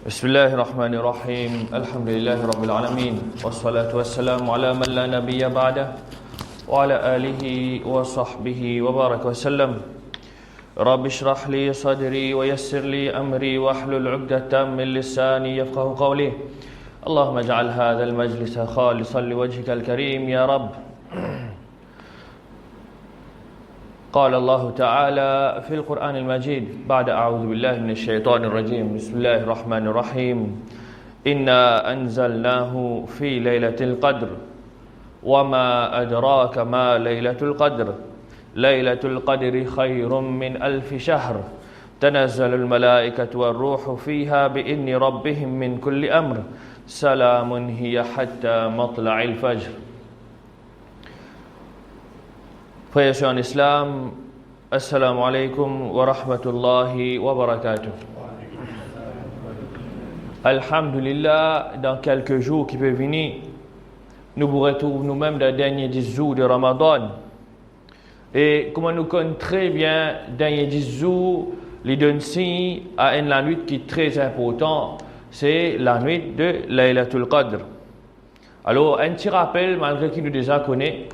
بسم الله الرحمن الرحيم الحمد لله رب العالمين والصلاة والسلام على من لا نبي بعده وعلى آله وصحبه وبارك وسلم رب اشرح لي صدري ويسر لي أمري واحلل عقدة من لساني يفقه قولي اللهم اجعل هذا المجلس خالصا لوجهك الكريم يا رب. قال الله تعالى في القرآن المجيد بعد أعوذ بالله من الشيطان الرجيم بسم الله الرحمن الرحيم إنا أنزلناه في ليلة القدر وما أدراك ما ليلة القدر ليلة القدر خير من 1000 شهر تنزل الملائكة والروح فيها بإذن ربهم من كل أمر سلام هي حتى مطلع الفجر. Frères et sœurs en islam, assalamu alaikum wa rahmatullahi wa barakatuh. Alhamdulillah, dans quelques jours qui peuvent venir, nous vous retrouvons nous-mêmes dans les derniers 10 jours de Ramadan. Et comme nous connaissons très bien, derniers 10 jours, les deux signes à la nuit qui est très important, c'est la nuit de Laylatul Qadr. Alors, un petit rappel, malgré qu'il nous déjà connaît,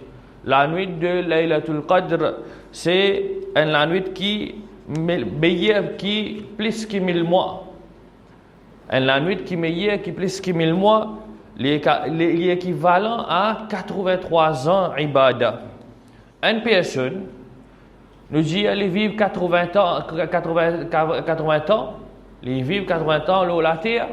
la nuit de Laylatul Qadr, c'est la nuit qui meilleure qui plus que 1000 mois. La nuit qui meilleure qui plus que 1000 mois, l'équivalent à 83 ans ibadah. Une personne nous dit elle vit 80 ans, il vit 80 ans sur la terre.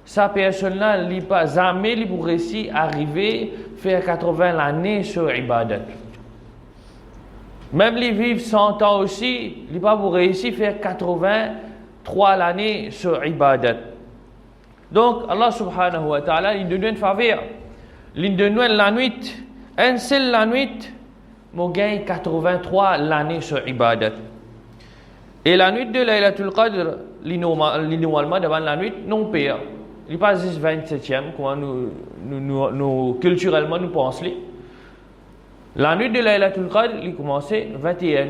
Sa personne-là, il n'a pas jamais pour réussir à arriver à faire 80 l'année sur Ibadat. Même les vivre 100 ans aussi, il n'a pas pour réussir à faire 83 l'année sur Ibadat. Donc, Allah subhanahu wa ta'ala, il donne une faveur. Il donne la nuit, un seul la nuit, il gagne 83 l'année sur Ibadat. Et la nuit de Laylatul Qadr, normalement, devant la nuit, non pire. Il n'est pas 27e, comme nous culturellement nous pensons. La nuit de Laylatul Qadr, il commence 21e.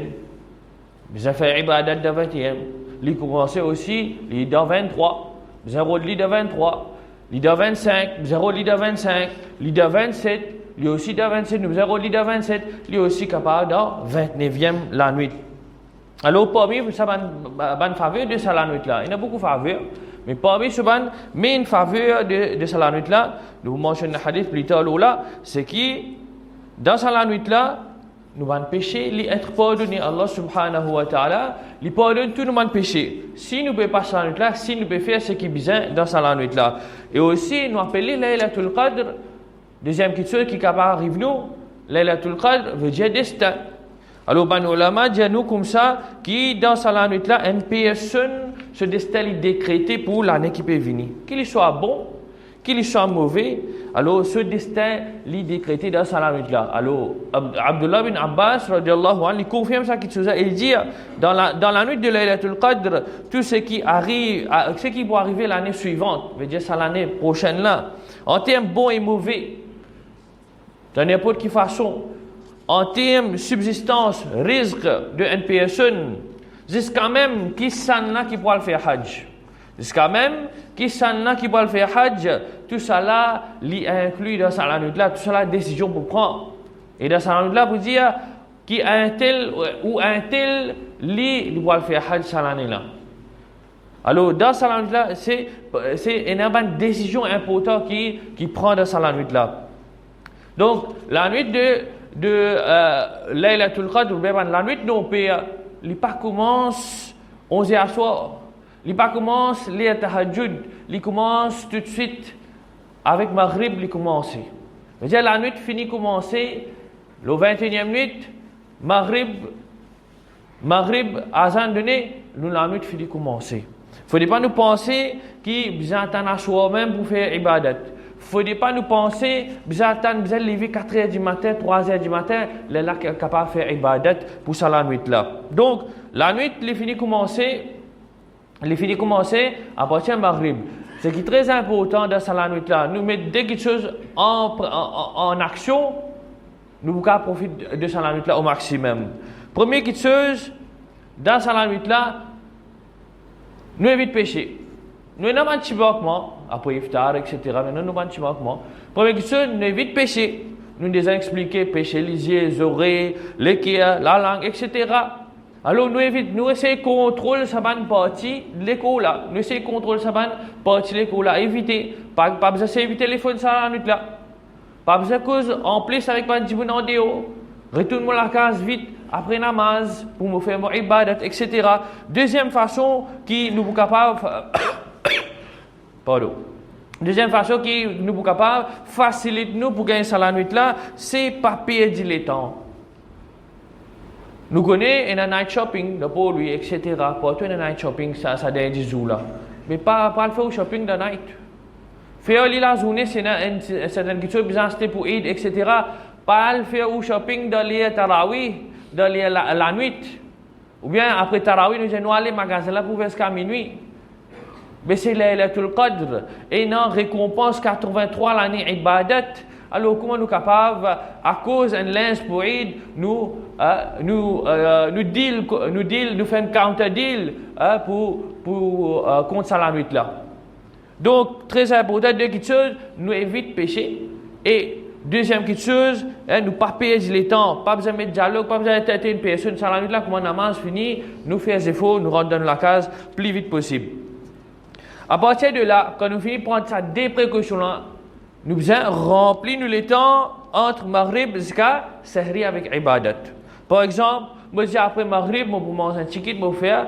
Vous avez fait ibadat de 21e. Il commence aussi, il est dans 23. Vous avez lit de 23. Il est dans 25. Vous avez lit de 25. Il est dans 27. Il est aussi dans 27. Vous avez lit de 27. Il est aussi capable dans 29e la nuit. Alors, parmi vous savez, une faveur de ça la nuit là. Il y a beaucoup de faveurs. Mais parmi ce ban, mais une faveur de cette nuit là, nous mentionnons le hadith plus tard là, c'est que dans cette nuit là, nous avons péché, les être pardonné Allah subhanahu wa ta'ala, il pardonne tout nos péchés. Si nous ne pouvons pas cette nuit là, si nous pouvons faire ce qui est bien dans cette nuit là. Et aussi, nous appelons Laylatul Qadr, deuxième chose qui est capable d'arriver nous, Laylatul Qadr veut dire destin. Alors, ben, ulama dit nous comme ça, qui dans cette nuit là, une personne, ce destin est décrété pour l'année qui peut venir. Qu'il soit bon, qu'il soit mauvais, alors ce destin est décrété dans cette nuit là. Alors, Abdullah bin Abbas, radiallahu anhu, il confirme ça qu'il il dit, dans la nuit de Laylatul Qadr, tout ce qui arrive, ce qui va arriver l'année suivante, veut dire ça l'année prochaine là, en termes bons et mauvais, de n'importe quelle façon, en termes de subsistance, risque d'une personne, jusqu'à même qui s'en a qui pourra le faire hajj. Jusqu'à même qui s'en a qui pourra le faire hajj, tout ça là, l'y inclut dans sa nuit là, tout ça là, décision pour prendre. Et dans sa nuit là, pour dire qui a un tel ou un tel, il pourra le faire hajj sa l'année là. Alors, dans sa nuit là, c'est une décision importante qui prend dans sa nuit là. Donc, la nuit de Laylatul Qadr, la nuit non pire, il pas commence 11h à soir, il pas commence les tahajjud, il commence tout de suite avec Maghrib, il commence. C'est-à-dire la nuit finit commencer, le 21e nuit, Maghrib, azan donné, la nuit finit commencer. Il ne faut pas nous penser qu'il besoin attendre à soir même pour faire ibadat. Il ne faut pas nous penser, besoin de lever 4h du matin, 3h du matin, les là capable de faire ibadat pour ça la nuit là. Donc, la nuit, il finit commencer à partir de Maghrib. Ce qui est très important dans ça la nuit là, nous mettons des choses en action, nous pouvons profiter de ça la nuit là au maximum. Première chose, dans ça la nuit là, nous évitons péché. nous avons un petit manquement, après iftar, etc. Nous avons un petit manquement. Première question, nous évitons pécher. Nous déjà expliqué pécher les yeux, les oreilles, les pieds, la langue, etc. Alors nous évitons, nous essayons de contrôler sa bonne partie de l'école là. Nous essayons de contrôler sa bonne partie de l'école là. Éviter, pas besoin d'éviter le téléphone ça la nuit là. Pas besoin de cause en plus avec pas de en déo. Retourne à la case vite après namaz pour me faire mon ibadat, etc. Deuxième façon qui nous est capable pardon. Deuxième façon qui nous est capable facilite nous pour gagner ça la nuit là, c'est pas perdre le temps. Nous connaissons un night shopping, pour lui, etc. Pour toi, un night shopping, ça donne des jours là. Mais pas le faire au shopping de night. Faire la journée, c'est une chose bizarre pour Eid, etc. Pas le faire au shopping dans les tarawih, dans la nuit. Ou bien après tarawih, nous allons aller au magasin là pour faire jusqu'à minuit. Mais c'est Laylatul Qadr. Et non, récompense 83 l'année ibadat. Alors comment nous capables, à cause d'un lens pour Eid, nous faisons un counter deal pour contre ça la nuit là. Donc très important, deux choses, nous évitons pécher. Et deuxième chose, nous pas perdre le temps, pas besoin de mettre dialogue, pas besoin de têter une personne ça la nuit là, comment namaz fini, nous faisons des efforts, nous rentrons dans la case plus vite possible. À partir de là, quand nous finissons prendre ça des précautions là, nous devons remplir le temps entre Maghrib jusqu'à Sahri avec Ibadat. Par exemple, moi dis après Maghrib, moi pour manger un ticket, moi pour faire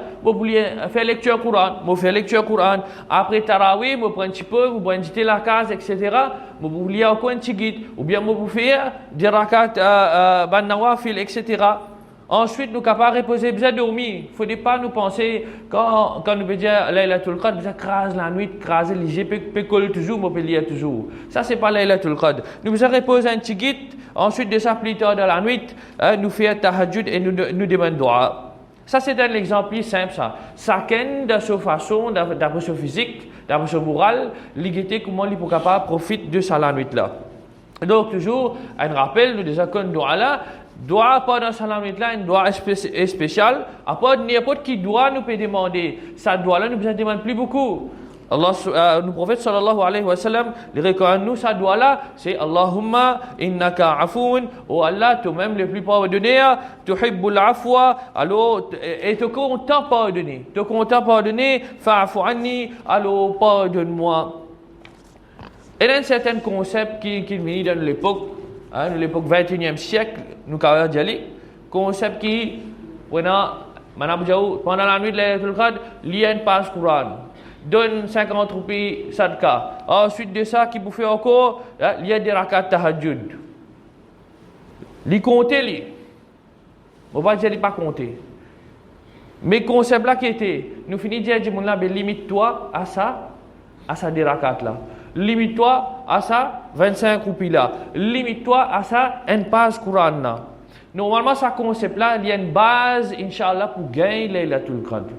lecture Coran, après Tarawih, moi prendre un petit peu, moi pour inviter la case, etc. Moi pour lire encore un ticket, ou bien moi pour faire des rakat, ban nawafil, etc. Ensuite, nous sommes capables de reposer, besoin de dormir. Il ne faut pas nous penser, quand nous disons Laylatul Qadr, nous crase la nuit, crase les yeux, pécole toujours, nous lire toujours. Ça, ce n'est pas Laylatul Qadr. Nous devons reposer un petit guide, ensuite de ça, plus tard dans la nuit, nous faire tahajjud et nous demandons dua. Ça, c'est un exemple simple, ça. Chacun de sa façon, d'après son physique, d'après son moral, l'égalité, comment il est capable de profiter de ça la nuit là. Donc, toujours, un rappel, nous disons qu'on doit là, doit pendant salam là, un doigt spécial. Après, n'importe qui doit nous peut demander. Ça doit là, nous ne demande plus beaucoup. Allah, le prophète sallallahu alayhi wa sallam, il recommande nous, ça doit là, c'est Allahumma innaka afoun, oh Allah, toi-même le plus pardonneur, tuhibbul afwa, alors, et te content pardonner, fa'afu anni, alors pardonne-moi. Il y a un certain concept qui vient dans l'époque, dans l'époque 21e siècle, nous avons dit, concept qui, pendant la nuit de Laylatul Qadr, il y a une page Coran, donne 50 roupies sadka. Ensuite de ça, qui vous fait encore, il y a des rakat tahajjud. Les compter, on va dire pas compter. Mais concept là qui était, nous finissons de dire, limite-toi à ça des rakat là. Limite-toi à ça 25 roupies là. Limite-toi à ça une page Coran là. Normalement, ce concept-là, il y a une base, Inch'Allah, pour gagner Laylatul Qadr.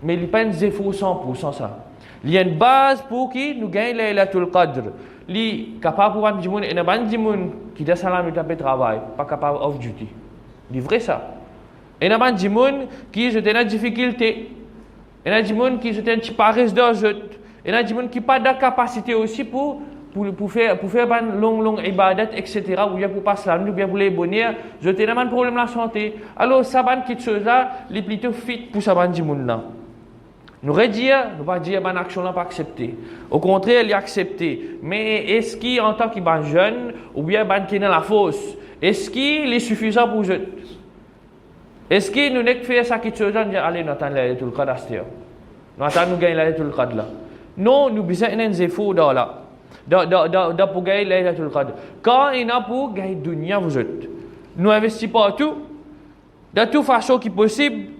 Mais il n'y a pas un zéro 100% ça. Il y a une base pour qui nous gagnons Laylatul Qadr. Il est capable pour un gens, et un gens qui a salam de travail, pas capable off duty. C'est vrai ça. Et un gens qui ont une difficulté. Et un gens qui ont une petite paresse d'argent. Et là, il y a des gens qui n'ont pas de capacité aussi pour faire une longue ibadat, etc. Ou bien pour passer la nuit, ou bien pour les bonheurs. Je n'ai pas de problème de la santé. Alors, ça va être chose là, les plutôt fit pour ça va dire là. Nous ne pas dire que l'action n'est pas acceptée. Au contraire, elle est acceptée. Mais est-ce qu'il, en tant que jeune, ou bien qui est dans la fosse, est-ce qu'il est suffisant pour eux? Est-ce qu'il nous n'est que faire ça qui chose là, dire allez, nous attendons Laylatul Qadr. Nous attendons nous gagner Laylatul Qadr là. Non, nous besoin d'un effort dans là. Pour gagner Laylatul Qadr. Quand il y a pour gagner dunya vous êtes. Nous investissons partout, de toute façon qui est possible.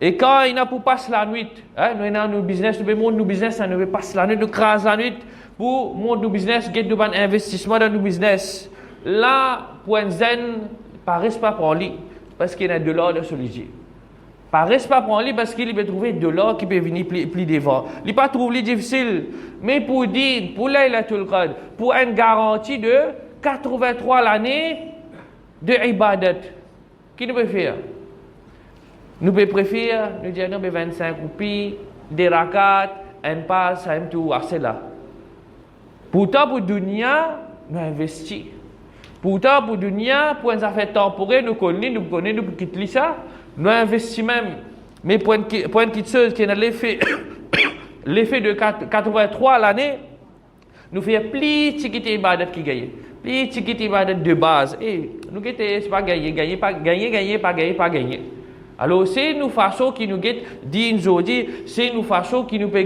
Et quand il y a pour passer la nuit, nous avons nos business, nous business, nous veut passer la nuit, nous crase la nuit pour monter nos business, get de investissement dans nos business. Là, pour un zen, paraît pas pour lui, parce qu'il y a de l'or de solitude. Paraît pas pour lui parce qu'il peut trouver de l'or qui peut venir plus devant. Il pas trouver difficile, mais pour dire, pour Laylatul Qadr, pour une garantie de 83 l'année de ibadat, qui nous peut faire? Nous peut préférer, nous dire non, 25 roupies, des rakat, un pas, ça aime tout, assez là. Pourtant, pour dunia, nous investissons. Pourtant, pour dunia, pour une affaire temporaire, nous connaissons, nous quittons ça, nous investissons même. Mais pour une chose qui a l'effet de 83 l'année, nous faisons plus de tickets ibadat qui gagnent. Plus de tickets ibadat de base. Et nous c'est pas gagner. Alors, c'est nous façon qui nous guette, dit aujourd'hui, c'est nous façon qui nous peut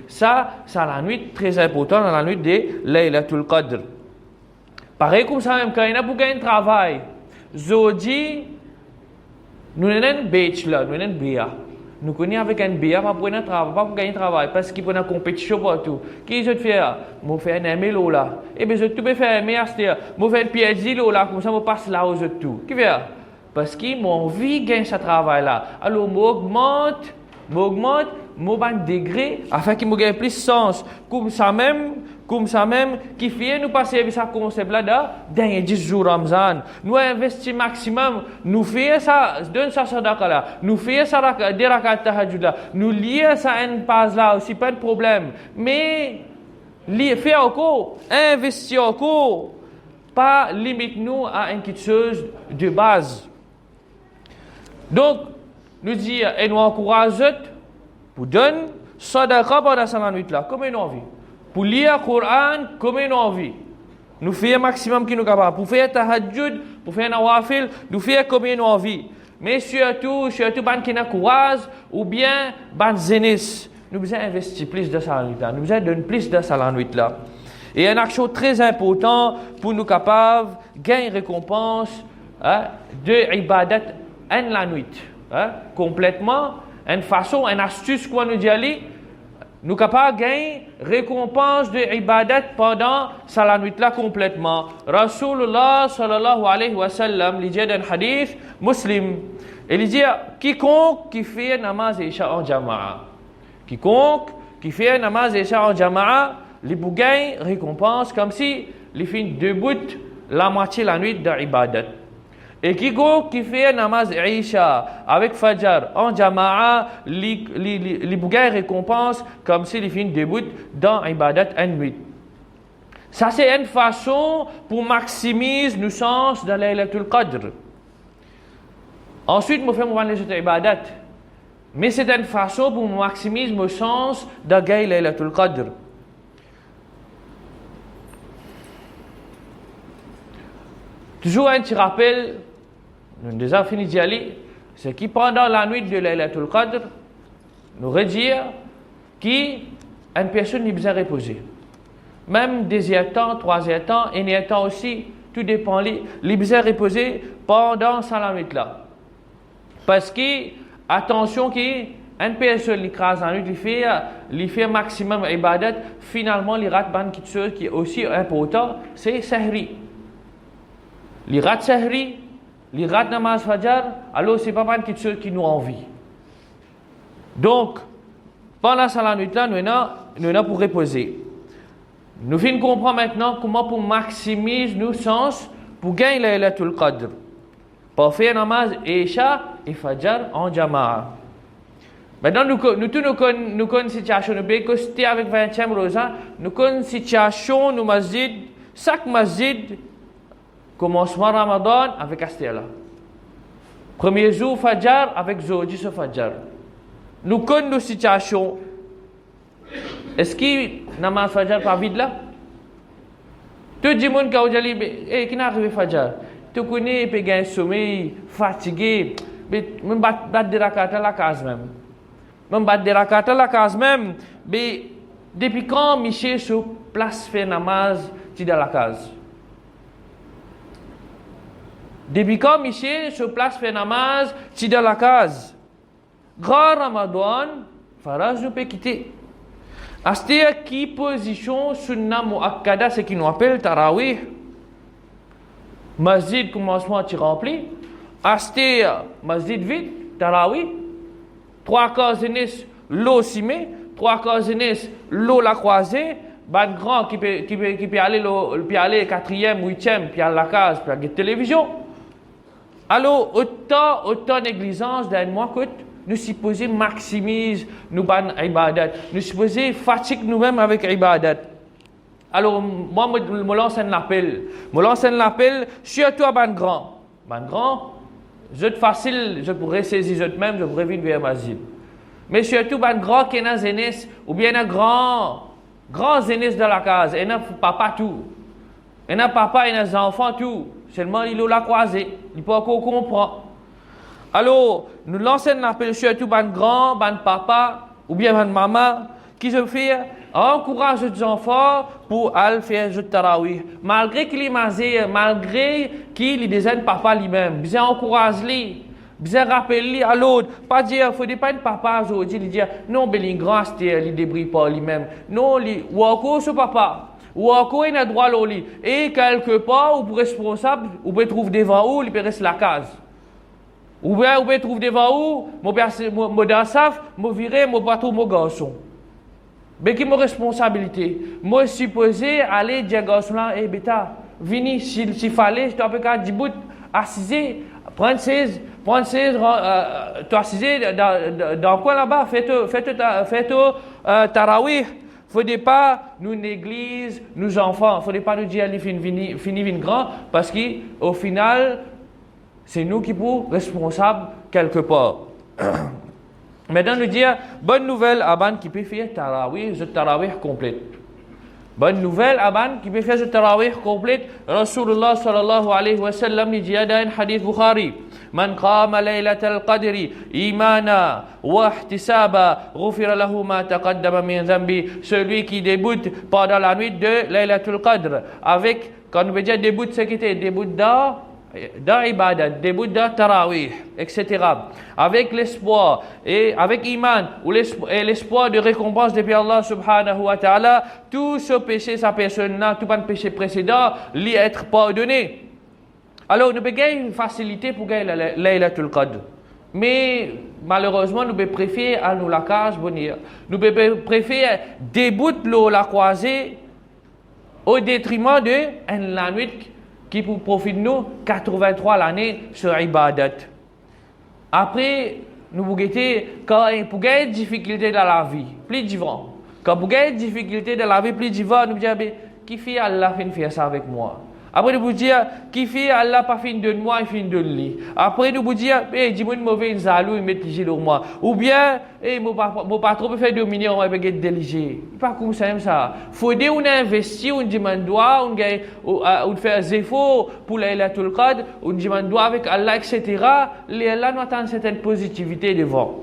ça la nuit très important, dans la nuit de Laylatul Qadr. Pareil comme ça, même quand il y a pour gagner un travail, aujourd'hui, nous avons un bachelor, nous avons un BA. Nous connaissons avec un BA, pas pour gagner un travail, parce qu'il y a une compétition partout. Qui je fais? Je fais un ML là. Et bien, je peux faire un master, je fais un PhD là, comme ça, je passe là aux autres tout. Qui fait? Parce que mon envie de gagner ce travail-là. Alors, je augmente mon degré afin qu'il me gagne plus de sens. Comme ça même, qui fait nous passer ce concept-là dans 10 jours Ramzan. Nous investissons maximum, nous faisons ça, donne ça sadaqa là, nous faisons ça des rakat tahajjud là, nous lions ça à une page là aussi, pas de problème. Mais, faire encore, investir encore, pas limite-nous à une petite chose de base. Donc, nous disons, et nous encourageons pour donner sadaqa pendant cette nuit là, comme une envie. Pour lire le Coran, comme une envie. Nous faisons le maximum qui nous capable. Pour faire tahajjud, pour faire nawafil, nous faisons comme une envie. Mais surtout, ban qui n'a courage, ou bien ban zénis. Nous devons investir plus de ça nuit là. Nous devons donner plus de ça la nuit là. Et une action très importante pour nous capables de gagner récompense de ibadat en la nuit. Complètement, une façon, une astuce qu'on nous dit aller, nous capables de gagner récompense de ibadat pendant la nuit là complètement. Rasulullah sallallahu alayhi wa sallam, il dit dans un hadith muslim, il dit quiconque qui fait namaz isha en jama'a, quiconque qui fait namaz isha en jama'a, il peut gagner récompense comme si il fait debout la moitié la nuit d'ibadat. Et quiconque qui fait namaz Isha avec Fajr en Jama'a, il peut récompense comme s'il fait une début dans Ibadat en nuit. Ça, c'est une façon pour maximiser nos sens dans Laylatul Qadr. Ensuite, je fais les autres Ibadat. Mais c'est une façon pour maximiser nos sens dans Laylatul Qadr. Toujours un petit rappel. Nous avons déjà fini d'y aller. C'est qui pendant la nuit de Laylatul Qadr, nous redire qu'une personne n'est besoin de reposer. Même deuxième temps, troisième temps, énième temps aussi, tout dépend. Les besoin de reposer pendant la nuit là. Parce que, attention, une personne qui crase la nuit, il fait maximum ibadat, finalement, il rate une chose qui est aussi important, c'est Sahri. Il rate Sahri. Les rats namaz Fajr, alors c'est pas mal quelque chose qui nous envie. Donc, pendant la nuit là, nous avons pour reposer. Nous finissons comprendre maintenant comment pour maximiser nos sens pour gagner Laylatul Qadr. Pour faire namaz Isha et Fajr en Jama'a. Maintenant, nous connaissons une situation. Nous avons avec 20e Rosa, nous connaissons une situation, nous masjid, chaque masjid, commencement Ramadan avec Astela. Premier jour Fajr avec Zoji sur Fajr. Nous connaissons nos situations. Est-ce que namaz Fajr pas vide là? Tout le monde qui a dit, qui n'a arrivé Fajr? Tu connais, il a un sommeil, fatigué. Mais je battre des rakats à la case même. Je battre des rakats à la case même. Mais depuis quand Michel sur place fait namaz, tu dans la case? Depuis quand Michel se place fait namaz, tu dans la case. Grand Ramadan, Faraz nous peut quitter. Astia qui position sunna muakkada, ce qui nous appelle tarawih. Masjid commencement tu rempli. Astia masjid vide, tarawih. 3 cases l'eau simé, 3 cases l'eau la croisée. Ban grand qui peut aller 4e, 8e, puis à la case, puis à la télévision. Alors, autant négligence d'un mois coûte, nous supposons maximiser nos ban ibadat. Nous supposons fatiguer nous-mêmes avec ibadat. Alors, moi, je lance un appel. Je lance un appel, surtout à ban grand. Ban grand, je facile, je pourrais saisir je même, je pourrais venir vers Mazil. Mais surtout, ban grand qui est un zénès, ou bien un grand zénès dans la case, et un papa tout. Et un papa et un enfant tout. Seulement, il l'a croisé. Il peut encore comprendre. Alors, nous lançons un appel surtout ban grand, ban papa, ou bien ban maman, qui se fait encourage les enfants pour aller faire le tarawih. Malgré qu'il est mazé, malgré qu'il est déjà un papa lui-même, bien encourage-les, bien rappelle-les à l'autre. Pas dire, il ne faut pas un papa aujourd'hui, dire, non, mais il est grand, il ne débrouille pas lui-même. Non, ou encore ce papa, ou encore il a droit à lui. Et quelque part, ou pour responsable, ou peut trouver devant où, il peut rester la case. Ou bien, ou peut trouver devant où, mon dansaf, mon viré, mon patron, mon garçon. Mais qui est ma responsabilité? Moi, je suis supposé aller dire garçon là, eh bêta, vini, s'il fallait, je t'appelle qu'à 10 bouts, assiser, prendre 16, tu assiser dans quoi là-bas, faites tarawih. Faudrait pas nous négliger nos enfants. Faudrait pas nous dire, allez, fini grand, parce qu'au final, c'est nous qui sommes responsables quelque part. Maintenant, nous dire, bonne nouvelle à Ban qui peut faire tarawih, le tarawih complète. Bonne nouvelle à Ban qui peut faire le tarawih complète. Rasulullah sallallahu alayhi wa sallam dit dans un hadith Bukhari, Man qama laylatal qadri imana wa ihtisaba ghufira lahu ma taqaddama min dhanbi. Celui qui débute pendant la nuit de Laylatul Qadr avec, quand on veut dire débute, c'est qui était début d'ibadat, début de tarawih, etc. Avec l'espoir et avec iman ou l'espoir de récompense depuis Allah subhanahu wa ta'ala, tout ce péché, sa personne-là, tout pas de péché précédent, lui être pardonné. Alors, nous avons une facilité pour gagner Laylatul Qadr. Mais malheureusement, nous préférons à nous la cage venir. Nous préférons début la croisée au détriment de la nuit qui pour profiter de nous 83 l'année sur Ibadat. Après, nous vous guettez, quand vous avez des difficultés dans la vie, plus d'ivant. Quand vous avez des difficultés dans la vie, plus d'ivant, nous vous disons, qui fait Allah fait faire ça avec moi? Après, nous vous disons, qui fait Allah pas fin de moi, il fin de lui. Après, nous vous disons, dis-moi une mauvaise zalou, il met le sur moi. Ou bien, mon patron peut faire dominer, on va pas être déligé. Pas comme ça, ça. Faut dire, on investit, on demande droit, on fait des efforts pour Laylatul Qadr, on demande droit avec Allah, etc. Allah nous attend une certaine positivité devant.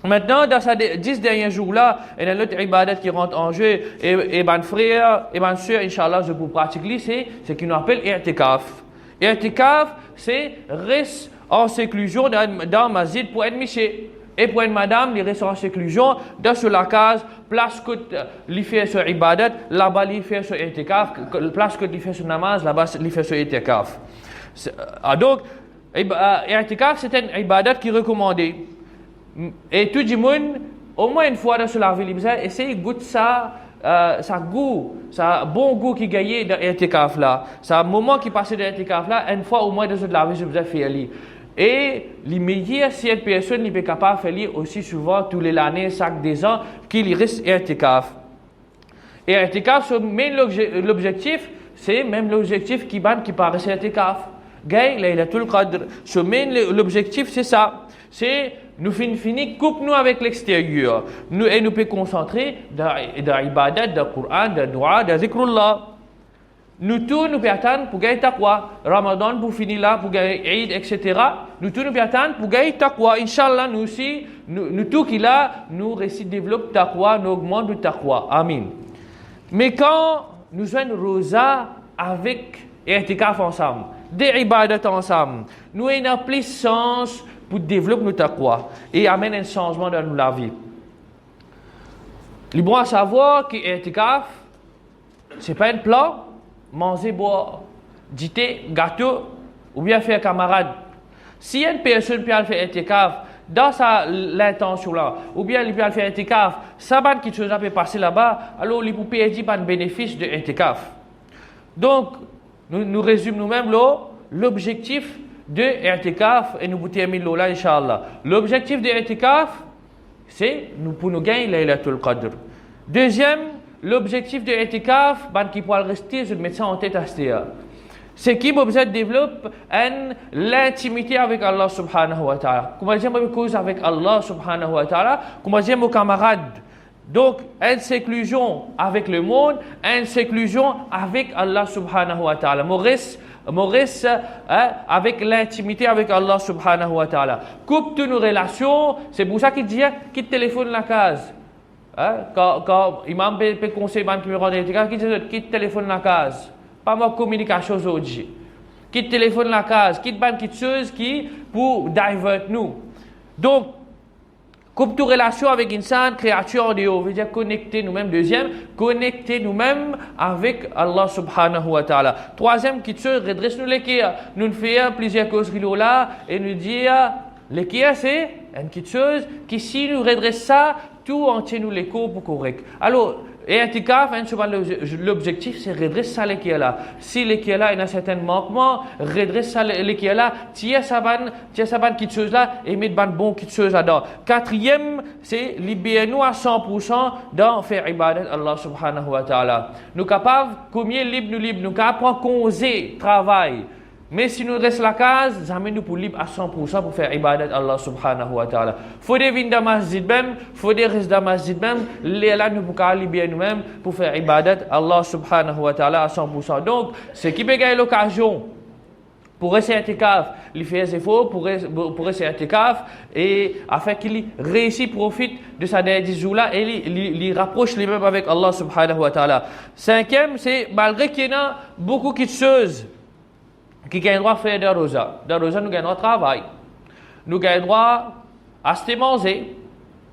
Maintenant, dans ces 10 derniers jours-là, il y a l'autre ibadat qui rentre en jeu. Et mon frère, et ma soeur, Inch'Allah, je vous pratique, c'est ce qu'on appelle i'tikaf. I'tikaf, c'est reste en séclusion dans masjid pour être miché. Et pour une madame, il reste en séclusion dans la case, place que il fait sur ibadat, là-bas il fait sur i'tikaf, place que il fait sur namaz, là-bas il fait sur i'tikaf. Donc, i'tikaf, c'est une ibadat qui est recommandée. Et tout le monde, au moins une fois dans la vie, essaye de goûter ça goût, ça bon goût qui gagne dans l'I'tikaf là. Ça moment qui passe dans l'I'tikaf là, une fois au moins dans la vie, je vous ai fait lire. Et les meilleurs, si une personne n'est pas capable de faire lire aussi souvent, tous les années, chaque 2 ans, qu'il reste l'I'tikaf. Et l'I'tikaf, l'objectif, c'est même l'objectif qui paraît l'I'tikaf. Gagne Laylatul Qadr. L'objectif, c'est ça. C'est nous finir coupe-nous avec l'extérieur. Et nous pouvons concentrer dans l'ibadat, dans le Coran, dans le dua, dans le zikrullah. Nous tous nous pouvons attendre pour gagner taqwa. Ramadan pour finir là, pour gagner Eid, etc. Nous tous nous pouvons attendre pour gagner taqwa. Inch'Allah, nous aussi, nous tous qui là, nous développons taqwa, nous augmentons le taqwa. Amin. Mais quand nous jouons rosa avec i'tikaf ensemble, des ibadats ensemble, nous avons plus sens pour développer notre taqwa et amener un changement dans la vie. Il est bon à savoir que l'I'tikaf, ce n'est pas un plan, manger, boire, dîner, gâteau, ou bien faire camarade. Si une personne peut faire l'I'tikaf dans l'intention là, ou bien il peut faire l'I'tikaf, ça va quelque chose peut passer là-bas, alors il peut perdre un bénéfice de l'I'tikaf. Donc, nous résumons nous-mêmes l'objectif de i'tikaf et nous terminons là, Inch'Allah. L'objectif de i'tikaf, c'est pour nous gagner Laylatul Qadr. Deuxième, l'objectif de i'tikaf, qui peut rester, je vais mettre ça en tête à c'est qui besoin développe l'intimité avec Allah subhanahu wa ta'ala. Comment dire une cause avec Allah subhanahu wa ta'ala, comment dire mon camarade. Donc, une séclusion avec le monde, une séclusion avec Allah subhanahu wa ta'ala. Maurice avec l'intimité avec Allah subhanahu wa ta'ala. Coupe toutes nos relations, c'est pour ça qu'il dit quitte téléphone la case. Quand imam peut conseiller qui me rend qui dit quitte téléphone la case. Pas ma communication aujourd'hui. Quitte téléphone la case, quitte chose qui pour divert nous. Donc, coupe toute relation avec une sainte créature en dehors, veut dire connecter nous-mêmes. Deuxième, connecter nous-mêmes avec Allah subhanahu wa ta'ala. Troisième, quitte chose, redresse nous l'équerre. Nous faisons plusieurs causes qui sont là et nous dire l'équerre c'est une petite chose qui si nous redresse ça, tout entier nous l'écho pour correct. Alors, et i'tikaf, l'objectif c'est redresser ça l'équerre là. Si l'équerre là il y a un certain manquement, redresser ça l'équerre là, tirer sa banne petite chose là et mettre ban bon petite chose là-dedans. Quatrième, c'est libérer nous à 100% dans faire ibadat Allah subhanahu wa ta'ala. Nous capables combien libre, nous capables causer travail. Mais si nous restons la case, ça nous pour libre à 100% pour faire ibadat Allah subhanahu wa ta'ala. Faut des venir dans masjid même, faut des rester dans masjid même, là nous pouvons libérer nous-mêmes pour faire ibadat Allah subhanahu wa ta'ala à 100%. Donc, ce qui peut gagner l'occasion pour rester i'tikaf, il fait des efforts pour rester i'tikaf et afin qu'il réussisse, profite de sa dernière 10 jours là et il rapproche les mêmes avec Allah subhanahu wa ta'ala. Cinquième, c'est malgré qu'il y a beaucoup de choses qui gagnent droit à faire des rosa. Des rosa, nous gagnons droit à travail. Nous gagnons droit à acheter manger,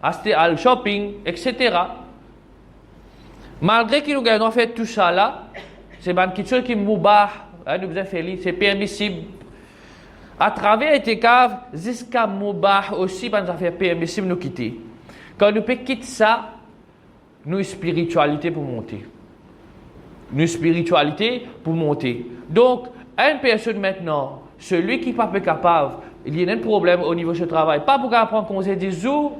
acheter à shopping, etc. Malgré que nous gagnons droit à faire tout ça là, c'est quelque chose qui est moubah, nous faisons faire, c'est permissible. À travers i'tikaf, jusqu'à moubah aussi, ça fait permissible nous quitter. Quand nous pouvons quitter ça, nous spiritualité pour monter. Nous spiritualité pour monter. Donc, une personne maintenant, celui qui n'est pas capable, il y a un problème au niveau de ce travail, pas pour prendre congé 10 jours,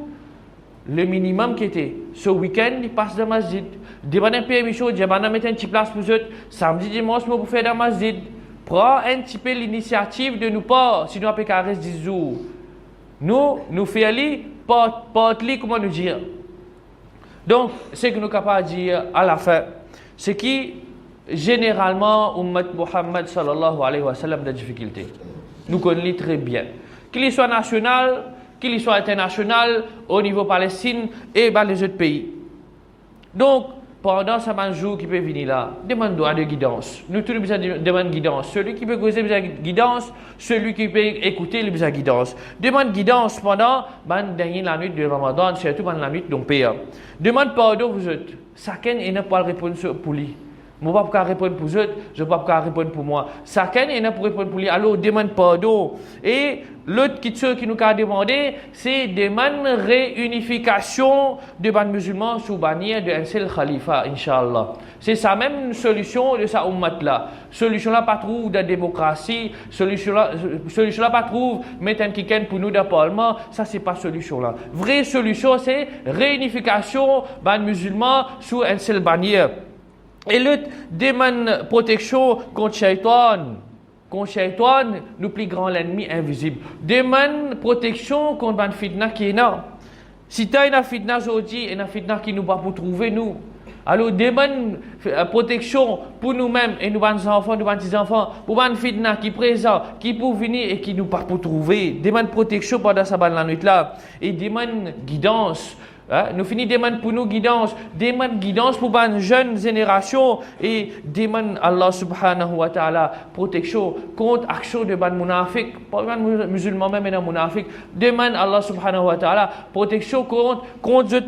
le minimum qui était, ce week-end, il passe dans le masjid, demande une permission, demande à mettre une petite place pour eux, samedi, dimanche, pour faire dans le masjid, prends un petit peu l'initiative de nous pas, si nous avons qu'à rester 10 jours. Nous faisons porte-lit, comment nous dire. Donc, ce que nous sommes capables de dire à la fin, c'est qui généralement, Ummat Muhammad sallallahu alayhi wa sallam des difficultés. Nous connaissons très bien. Qu'il soit national, qu'il soit international, au niveau Palestine et les autres pays. Donc, pendant ce jour qui peut venir là, demande-nous de guidance. Nous tous besoin de demande guidance. Celui qui peut causer besoin de guidance, celui qui peut écouter besoin de guidance. Demande guidance pendant la dernière nuit de Ramadan, surtout pendant la nuit de Père. Demande pardon vous autres. Chacun n'a pas répondre pour lui. Je ne peux pas répondre pour eux, je ne peux pas répondre pour moi. Chacun est là pour répondre pour lui. Alors, demande pardon. Et l'autre qui nous a demandé, c'est demande réunification de ban musulmans sous bannière de un seul khalifa, Inch'Allah. C'est ça même une solution de sa ummat là. Solution là pas trouve de démocratie, solution là pas trouve mettre un kiken pour nous dans le parlement, ça c'est pas solution là. Vraie solution c'est réunification ban musulmans sous un seul bannière. Et l'autre demande protection contre Shaitan. Contre Shaitan, nous plus grand l'ennemi invisible. Demande protection contre une fitna qui est là. Si tu as une fitna aujourd'hui, une fitna qui nous va pour trouver nous. Alors demande protection pour nous-mêmes et nos enfants, nos petits-enfants, pour une fitna qui est présent, qui peut venir et qui nous pas pour trouver. Demande protection pendant sa la nuit là. Et demande guidance. Nous finissons demande pour nous guidance pour une jeune génération et demande Allah subhanahu wa ta'ala protection contre action de ban munafik, pas ban musulman même et munafik. Demande Allah subhanahu wa ta'ala protection contre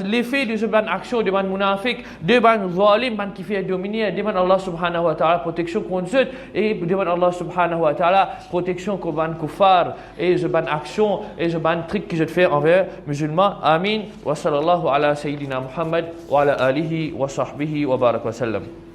l'effet de ce ban action de ban munafik, de ban zalim, ban qui fait dominer. Demande Allah subhanahu wa ta'ala protection contre eux et demande Allah subhanahu wa ta'ala protection contre ban kuffar et ce ban action et ce ban truc que je fais envers musulmans. Amin. وصلى الله على سيدنا محمد وعلى آله وصحبه وبارك وسلم.